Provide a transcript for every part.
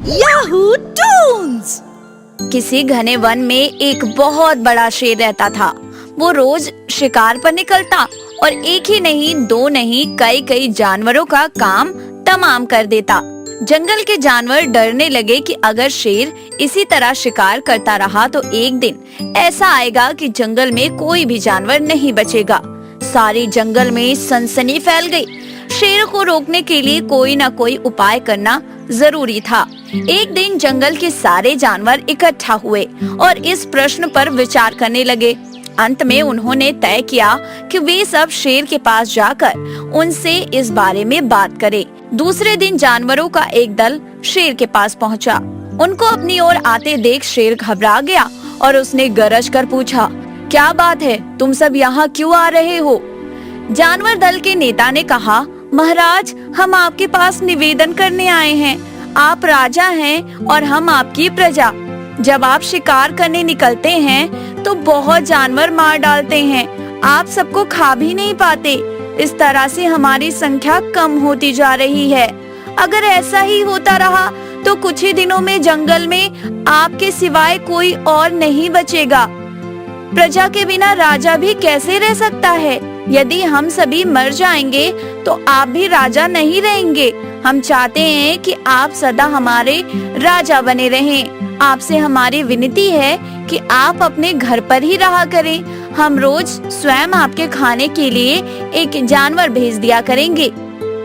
Yahoo Toons. किसी घने one में एक बहुत बड़ा शेर रहता था। वो रोज शिकार पर निकलता और एक ही नहीं, दो नहीं, कई कई जानवरों का काम तमाम कर देता। जंगल के जानवर डरने लगे कि अगर शेर इसी तरह शिकार करता रहा तो एक दिन ऐसा आएगा कि जंगल में कोई भी जानवर नहीं बचेगा। सारे जंगल में सनसनी फैल गई। शेर को रोकने के लिए कोई न कोई उपाय करना जरूरी था। एक दिन जंगल के सारे जानवर इकट्ठा हुए और इस प्रश्न पर विचार करने लगे। अंत में उन्होंने तय किया कि वे सब शेर के पास जाकर उनसे इस बारे में बात करें। दूसरे दिन जानवरों का एक दल शेर के पास पहुंचा। उनको अपनी ओर आते देख शेर घबरा गया और उसने गरज कर पूछा, क्या बात है, तुम सब यहाँ क्यों आ रहे हो? जानवर दल के नेता ने कहा, महाराज, हम आपके पास निवेदन करने आए हैं। आप राजा हैं और हम आपकी प्रजा। जब आप शिकार करने निकलते हैं तो बहुत जानवर मार डालते हैं। आप सबको खा भी नहीं पाते। इस तरह से हमारी संख्या कम होती जा रही है। अगर ऐसा ही होता रहा तो कुछ ही दिनों में जंगल में आपके सिवाय कोई और नहीं बचेगा। प्रजा के बिना राजा भी कैसे रह सकता है? यदि हम सभी मर जाएंगे तो आप भी राजा नहीं रहेंगे। हम चाहते हैं कि आप सदा हमारे राजा बने रहें। आपसे हमारी विनती है कि आप अपने घर पर ही रहा करें। हम रोज स्वयं आपके खाने के लिए एक जानवर भेज दिया करेंगे।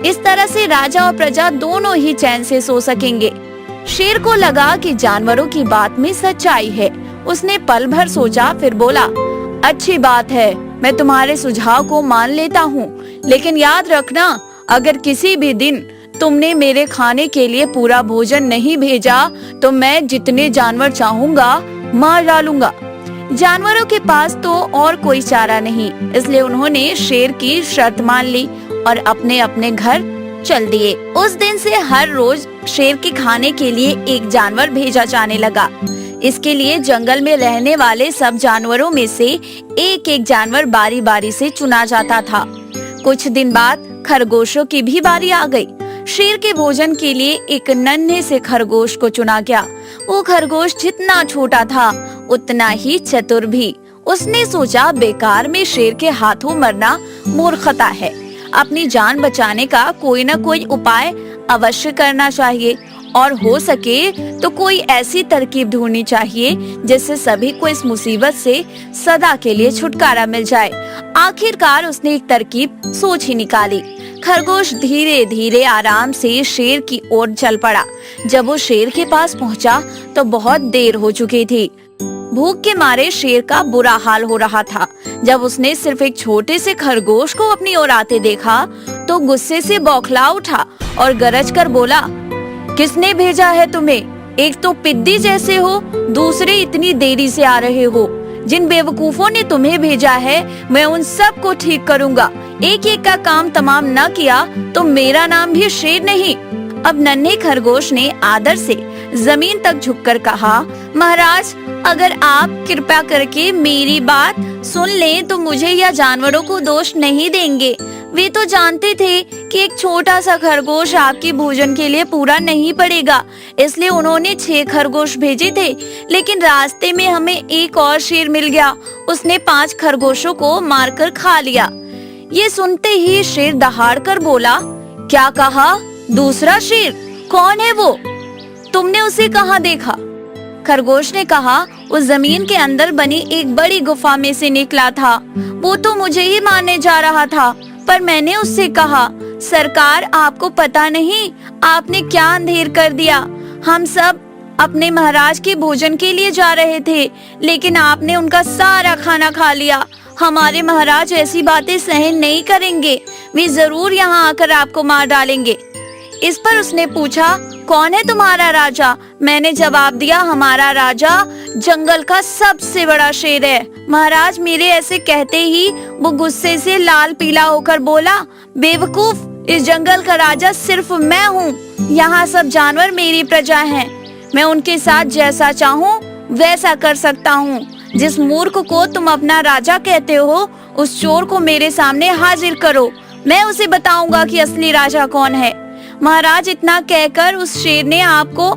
इस तरह से राजा और प्रजा दोनों ही चैन से सो सकेंगे। शेर को लगा कि जानवरों की बात में सच्चाई है। उसने पल भर सोचा, फिर बोला, अच्छी बात है, मैं तुम्हारे सुझाव को मान लेता हूँ, लेकिन याद रखना, अगर किसी भी दिन तुमने मेरे खाने के लिए पूरा भोजन नहीं भेजा तो मैं जितने जानवर चाहूँगा मार डालूंगा। जानवरों के पास तो और कोई चारा नहीं, इसलिए उन्होंने शेर की शर्त मान ली और अपने अपने घर चल दिए। उस दिन से हर रोज शेर के खाने के लिए एक जानवर भेजा जाने लगा। इसके लिए जंगल में रहने वाले सब जानवरों में से एक एक जानवर बारी बारी से चुना जाता था। कुछ दिन बाद खरगोशों की भी बारी आ गई। शेर के भोजन के लिए एक नन्हे से खरगोश को चुना गया। वो खरगोश जितना छोटा था उतना ही चतुर भी। उसने सोचा, बेकार में शेर के हाथों मरना मूर्खता है। अपनी जान बचाने का कोई न कोई उपाय अवश्य करना चाहिए और हो सके तो कोई ऐसी तरकीब ढूंढनी चाहिए जिससे सभी को इस मुसीबत से सदा के लिए छुटकारा मिल जाए। आखिरकार उसने एक तरकीब सोच ही निकाली। खरगोश धीरे धीरे आराम से शेर की ओर चल पड़ा। जब वो शेर के पास पहुंचा तो बहुत देर हो चुकी थी। भूख के मारे शेर का बुरा हाल हो रहा था। जब उसने सिर्फ एक छोटे से खरगोश को अपनी ओर आते देखा तो गुस्से से बौखला उठा और गरज कर बोला, किसने भेजा है तुम्हें? एक तो पिद्दी जैसे हो, दूसरे इतनी देरी से आ रहे हो। जिन बेवकूफों ने तुम्हें भेजा है मैं उन सब को ठीक करूंगा। एक एक का काम तमाम न किया तो मेरा नाम भी शेर नहीं। अब नन्हे खरगोश ने आदर से जमीन तक झुककर कहा, महाराज, अगर आप कृपया करके मेरी बात सुन लें तो मुझे या जानवरों को दोष नहीं देंगे। वे तो जानते थे कि एक छोटा सा खरगोश आपके भोजन के लिए पूरा नहीं पड़ेगा, इसलिए उन्होंने 6 खरगोश भेजे थे। लेकिन रास्ते में हमें एक और शेर मिल गया। उसने 5 खरगोशों को मारकर खा लिया। ये सुनते ही शेर दहाड़ कर बोला, क्या कहा? दूसरा शेर? कौन है वो? तुमने उसे कहाँ देखा? खरगोश ने कहा, उस जमीन के अंदर बनी एक बड़ी गुफा में से निकला था। वो तो मुझे ही मारने जा रहा था, पर मैंने उससे कहा, सरकार, आपको पता नहीं आपने क्या अंधेर कर दिया। हम सब अपने महाराज के भोजन के लिए जा रहे थे, लेकिन आपने उनका सारा खाना खा लिया। हमारे महाराज ऐसी बातें सहन नहीं करेंगे। वे जरूर यहाँ आकर आपको मार डालेंगे। इस पर उसने पूछा, कौन है तुम्हारा राजा? मैंने जवाब दिया, हमारा राजा जंगल का सबसे बड़ा शेर है। महाराज, मेरे ऐसे कहते ही वो गुस्से से लाल पीला होकर बोला, बेवकूफ, इस जंगल का राजा सिर्फ मैं हूँ। यहाँ सब जानवर मेरी प्रजा हैं। मैं उनके साथ जैसा चाहूँ वैसा कर सकता हूँ। जिस मूर्ख को तुम अपना राजा कहते हो, उस चोर को मेरे सामने हाजिर करो। मैं उसे बताऊंगा कि असली राजा कौन है। महाराज, इतना कहकर उस शेर ने आपको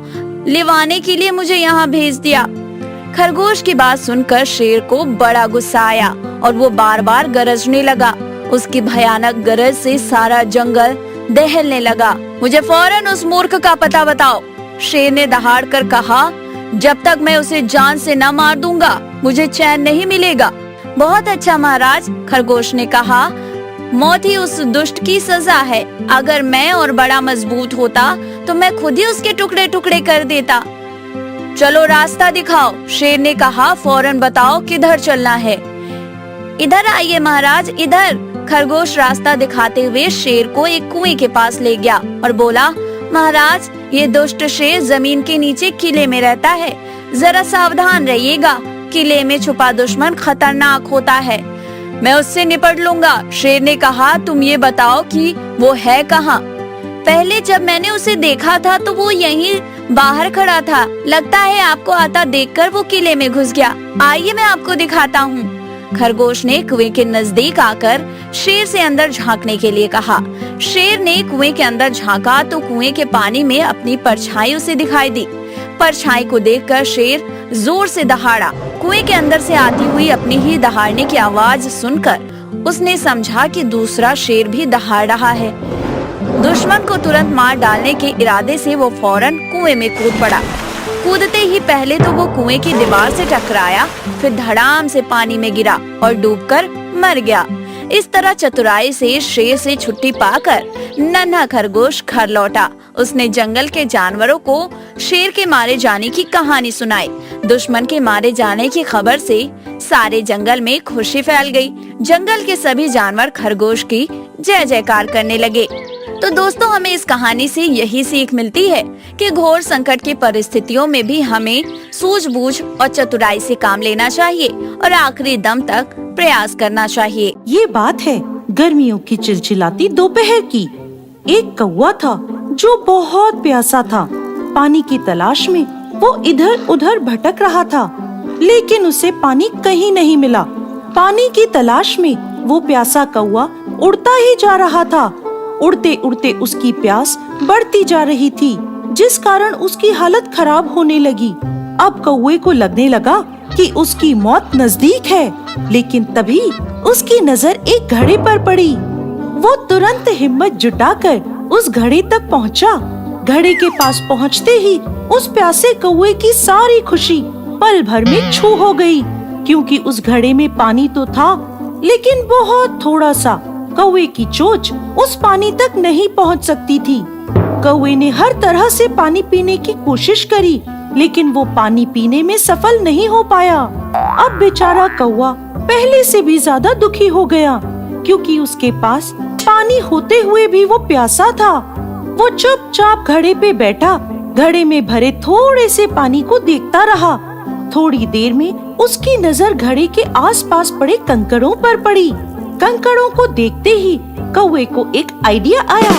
लिवाने के लिए मुझे यहाँ भेज दिया। खरगोश की बात सुनकर शेर को बड़ा गुस्सा आया और वो बार बार गरजने लगा। उसकी भयानक गरज से सारा जंगल दहलने लगा। मुझे फौरन उस मूर्ख का पता बताओ, शेर ने दहाड़ कर कहा। जब तक मैं उसे जान से न मार दूंगा मुझे चैन नहीं मिलेगा। बहुत अच्छा महाराज, खरगोश ने कहा, मौत ही उस दुष्ट की सजा है। अगर मैं और बड़ा मजबूत होता तो मैं खुद ही उसके टुकड़े टुकड़े कर देता। चलो रास्ता दिखाओ, शेर ने कहा। फौरन बताओ किधर चलना है। इधर आइए महाराज, इधर। खरगोश रास्ता दिखाते हुए शेर को एक कुएं के पास ले गया और बोला, महाराज, ये दुष्ट शेर जमीन के नीचे किले में रहता है, जरा सावधान रहिएगा। किले में छुपा दुश्मन खतरनाक होता है। मैं उससे निपट लूंगा, शेर ने कहा। तुम ये बताओ कि वो है कहाँ? पहले जब मैंने उसे देखा था तो वो यहीं बाहर खड़ा था। लगता है आपको आता देखकर वो किले में घुस गया। आइए मैं आपको दिखाता हूँ। खरगोश ने कुएं के नजदीक आकर शेर से अंदर झांकने के लिए कहा। शेर ने कुएं के अंदर झांका तो कुएं के पानी में अपनी परछाई उसे दिखाई दी। परछाई को देखकर शेर जोर से दहाड़ा। कुएं के अंदर से आती हुई अपनी ही दहाड़ने की आवाज सुनकर उसने समझा कि दूसरा शेर भी दहाड़ रहा है। दुश्मन को तुरंत मार डालने के इरादे से वो फौरन कुएं में कूद पड़ा। कूदते ही पहले तो वो कुएं की दीवार से टकराया, फिर धड़ाम से पानी में गिरा और डूबकर मर गया। इस तरह चतुराई से शेर से छुट्टी पाकर नन्हा खरगोश घर लौटा। उसने जंगल के जानवरों को शेर के मारे जाने की कहानी सुनाई। दुश्मन के मारे जाने की खबर से सारे जंगल में खुशी फैल गई। जंगल के सभी जानवर खरगोश की जय जयकार करने लगे। तो दोस्तों, हमें इस कहानी से यही सीख मिलती है कि घोर संकट की परिस्थितियों में भी हमें सूझबूझ और चतुराई से काम लेना चाहिए और आखिरी दम तक प्रयास करना चाहिए। ये बात है गर्मियों की चिलचिलाती दोपहर की। एक कौवा था जो बहुत प्यासा था। पानी की तलाश में वो इधर उधर भटक रहा था, लेकिन उसे पानी कहीं नहीं मिला। पानी की तलाश में वो प्यासा कौवा उड़ता ही जा रहा था। उड़ते उड़ते उसकी प्यास बढ़ती जा रही थी, जिस कारण उसकी हालत खराब होने लगी। अब कौवे को लगने लगा कि उसकी मौत नजदीक है, लेकिन तभी उसकी नजर एक घड़े पर पड़ी। वो तुरंत हिम्मत जुटाकर उस घड़े तक पहुंचा। घड़े के पास पहुंचते ही उस प्यासे कौवे की सारी खुशी पल भर में छू हो गई, क्योंकि उस घड़े में पानी तो था, लेकिन बहुत थोड़ा सा। कौवे की चोंच उस पानी तक नहीं पहुंच सकती थी। कौवे ने हर तरह से पानी पीने की कोशिश करी, लेकिन वो पानी पीने में सफल नहीं हो पाया। अब बेचारा कौवा पहले से भी ज्यादा दुखी हो गया, क्योंकि उसके पास पानी होते हुए भी वो प्यासा था। वो चुपचाप घड़े पे बैठा घड़े में भरे थोड़े से पानी को देखता रहा। थोड़ी देर में उसकी नजर घड़े के आसपास पड़े कंकड़ों पर पड़ी। कंकड़ों को देखते ही कौवे को एक आइडिया आया।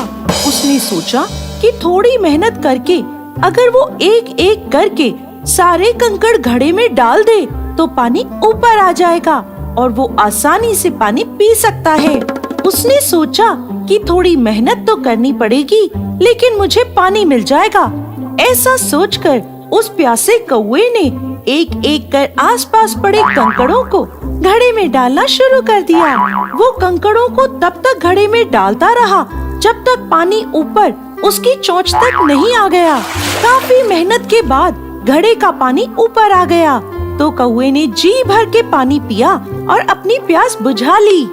उसने सोचा कि थोड़ी मेहनत करके अगर वो एक एक करके सारे कंकड़ घड़े में डाल दे तो पानी ऊपर आ जाएगा और वो आसानी से पानी पी सकता है। उसने सोचा कि थोड़ी मेहनत तो करनी पड़ेगी, लेकिन मुझे पानी मिल जाएगा। ऐसा सोचकर उस प्यासे कौवे ने एक एक कर आसपास पड़े कंकड़ों को घड़े में डालना शुरू कर दिया। वो कंकड़ों को तब तक घड़े में डालता रहा जब तक पानी ऊपर उसकी चोंच तक नहीं आ गया। काफी मेहनत के बाद घड़े का पानी ऊपर आ गया तो कौवे ने जी भर के पानी पिया और अपनी प्यास बुझा ली।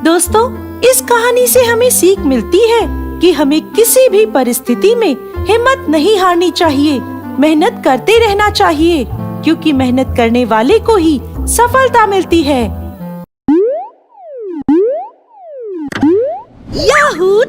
दोस्तों, इस कहानी से हमें सीख मिलती है कि हमें किसी भी परिस्थिति में हिम्मत नहीं हारनी चाहिए, मेहनत करते रहना चाहिए, क्योंकि मेहनत करने वाले को ही सफलता मिलती है। Yahoo